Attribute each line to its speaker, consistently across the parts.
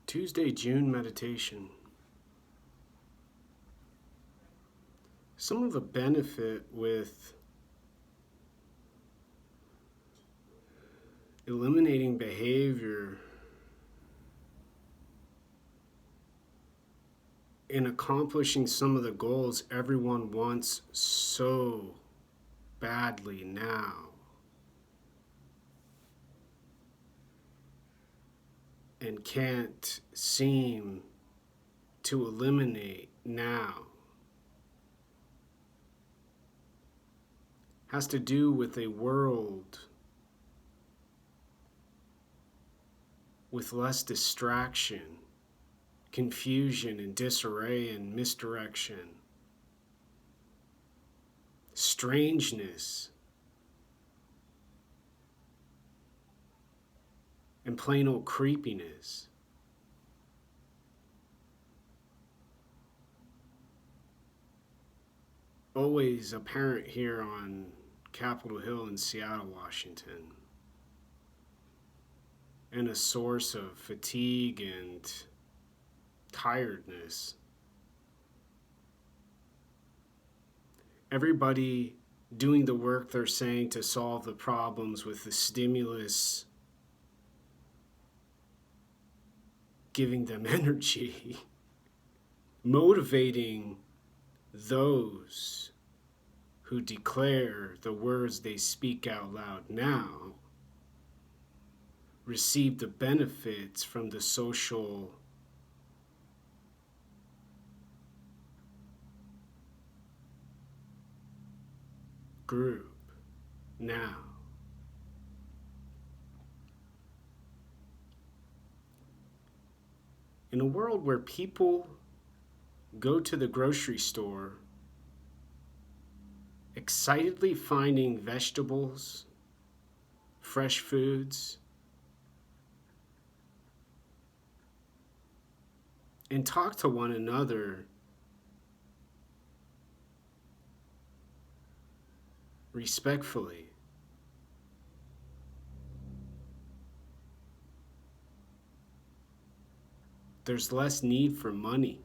Speaker 1: Tuesday, June meditation. Some of the benefit with eliminating behavior in accomplishing some of the goals everyone wants so badly now and can't seem to eliminate now has to do with a world with less distraction, confusion and disarray and misdirection, strangeness, and plain old creepiness. Always apparent here on Capitol Hill in Seattle, Washington, and a source of fatigue and tiredness. Everybody doing the work they're saying to solve the problems with the stimulus giving them energy, motivating those who declare the words they speak out loud now receive the benefits from the social group now. In a world where people go to the grocery store excitedly finding vegetables, fresh foods, and talk to one another respectfully, there's less need for money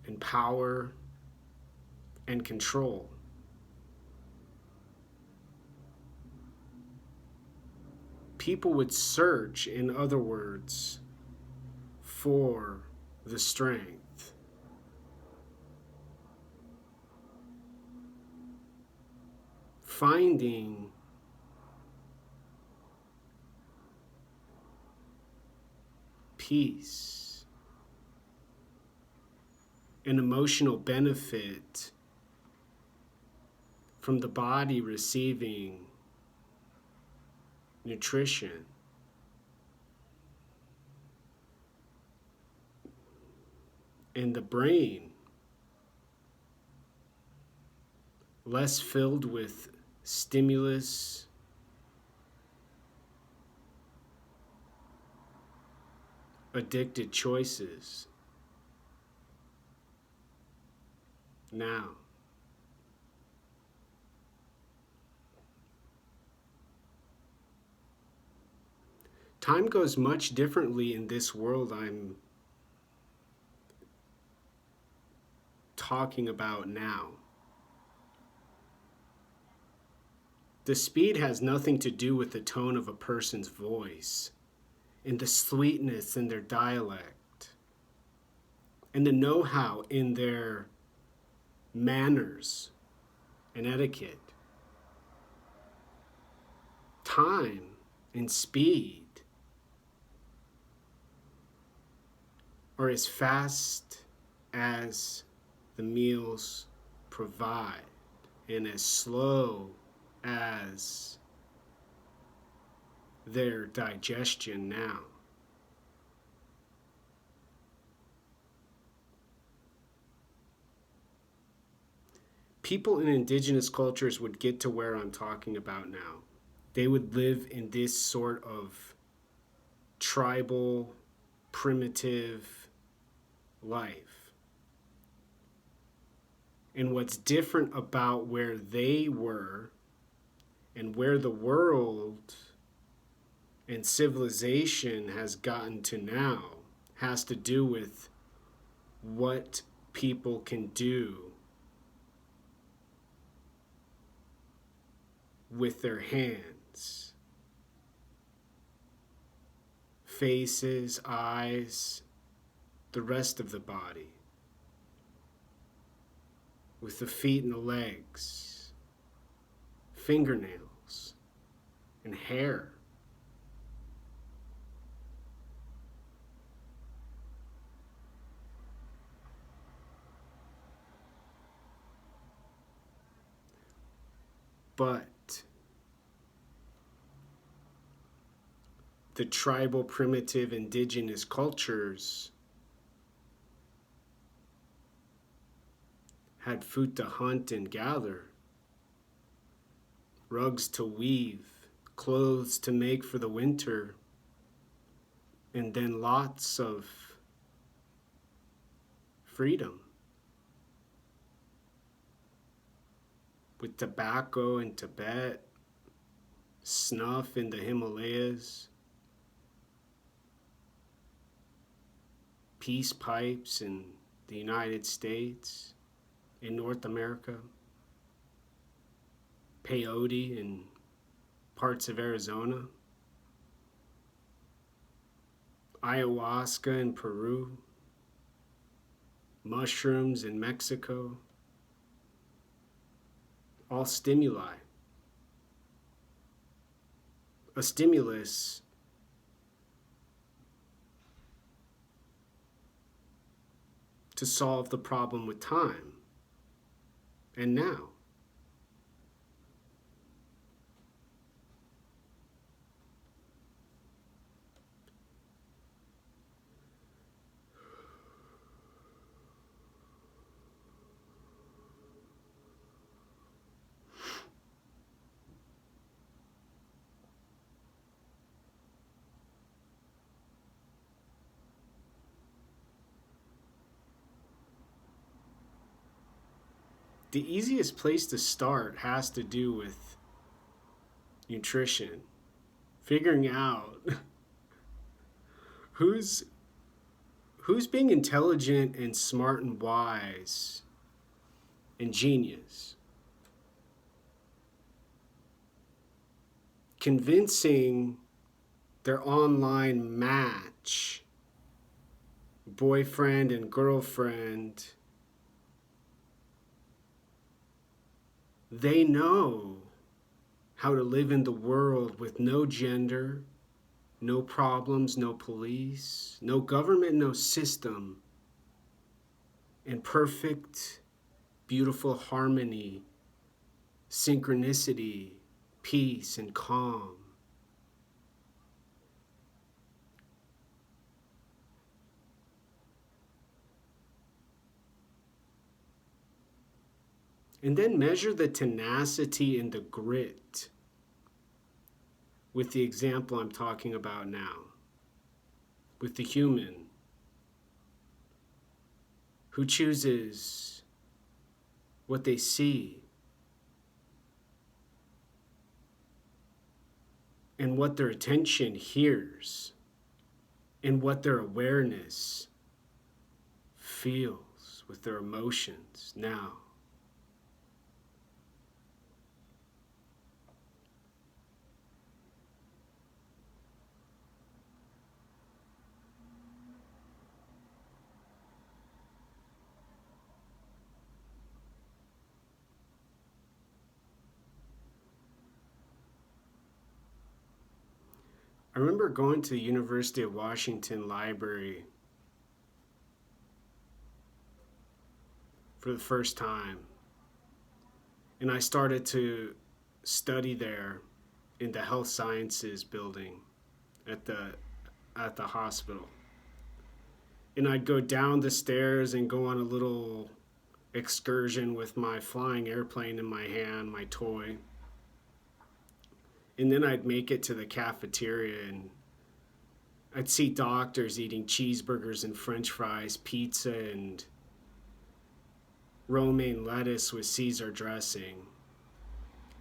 Speaker 1: and power and control. People would search, in other words, for the strength. Finding peace, an emotional benefit from the body receiving nutrition, and the brain less filled with stimulus, addicted choices now. Time goes much differently in this world I'm talking about now. The speed has nothing to do with the tone of a person's voice and the sweetness in their dialect and the know-how in their manners and etiquette. Time and speed are as fast as the meals provide and as slow as their digestion now. People in indigenous cultures would get to where I'm talking about now. They would live in this sort of tribal, primitive life. And what's different about where they were and where the world and civilization has gotten to now has to do with what people can do with their hands, faces, eyes, the rest of the body, with the feet and the legs, fingernails, and hair. But the tribal, primitive, indigenous cultures had food to hunt and gather, rugs to weave, clothes to make for the winter, and then lots of freedom. With tobacco in Tibet, snuff in the Himalayas, peace pipes in the United States, in North America, peyote in parts of Arizona, ayahuasca in Peru, mushrooms in Mexico, all stimuli. A stimulus to solve the problem with time and now. The easiest place to start has to do with nutrition. Figuring out who's being intelligent and smart and wise and genius. Convincing their online match, boyfriend and girlfriend, they know how to live in the world with no gender, no problems, no police, no government, no system, in perfect, beautiful harmony, synchronicity, peace, and calm. And then measure the tenacity and the grit with the example I'm talking about now, with the human who chooses what they see and what their attention hears and what their awareness feels with their emotions now. I remember going to the University of Washington library for the first time. And I started to study there in the health sciences building at the hospital. And I'd go down the stairs and go on a little excursion with my flying airplane in my hand, my toy. And then I'd make it to the cafeteria and I'd see doctors eating cheeseburgers and french fries, pizza and romaine lettuce with Caesar dressing.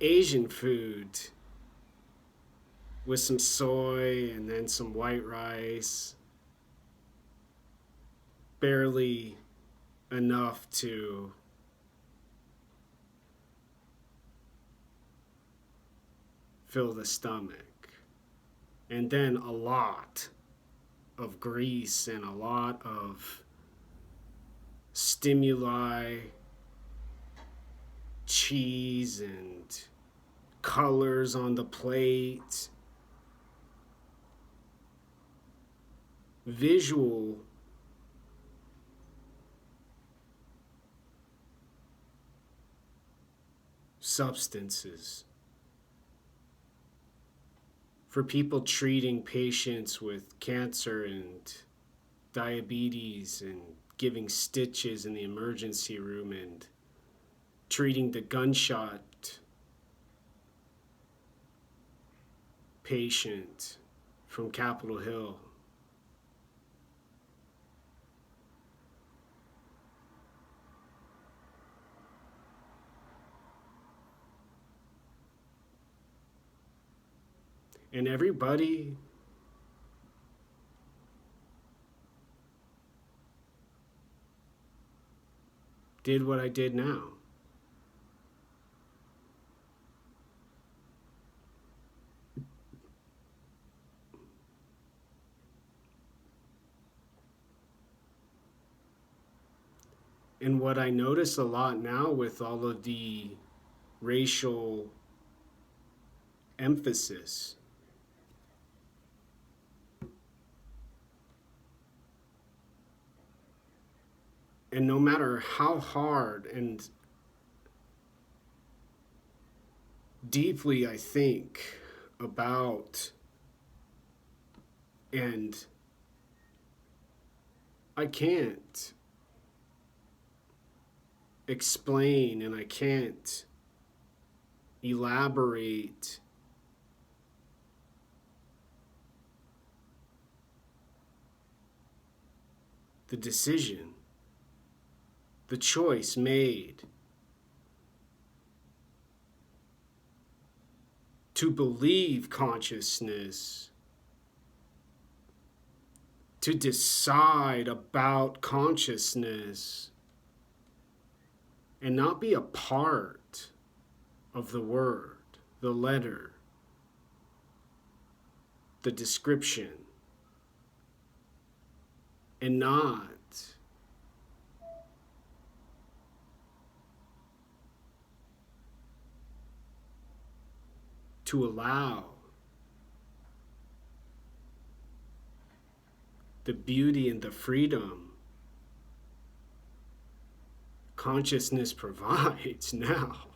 Speaker 1: Asian food with some soy and then some white rice. Barely enough to fill the stomach. And then a lot of grease and a lot of stimuli, cheese and colors on the plate. Visual substances for people treating patients with cancer and diabetes and giving stitches in the emergency room and treating the gunshot patient from Capitol Hill. And everybody did what I did now. And what I notice a lot now with all of the racial emphasis, and no matter how hard and deeply I think about, and I can't explain and I can't elaborate the decision, the choice made to believe consciousness, to decide about consciousness, and not be a part of the word, the letter, the description, and not to allow the beauty and the freedom consciousness provides now.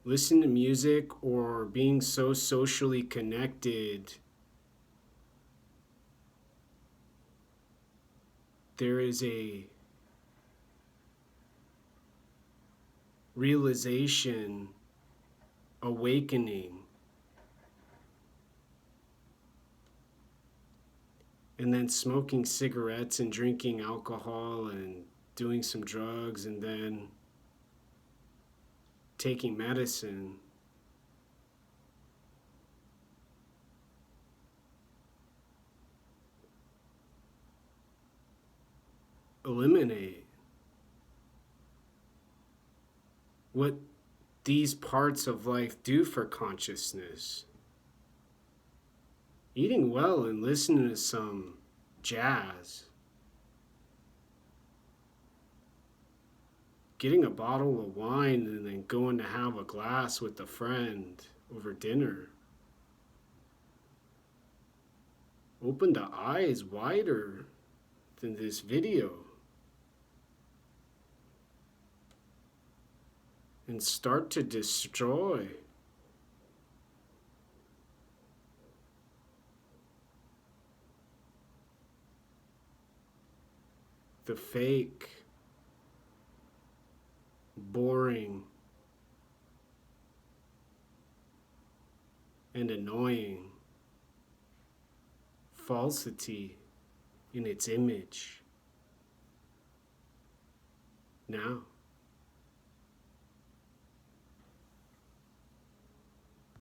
Speaker 1: Listening to music or being so socially connected, there is a realization, awakening, and then smoking cigarettes and drinking alcohol and doing some drugs and then taking medicine. Eliminate what these parts of life do for consciousness. Eating well and listening to some jazz. Getting a bottle of wine and then going to have a glass with a friend over dinner. Open the eyes wider than this video. And start to destroy the fake, boring, and annoying falsity in its image. Now.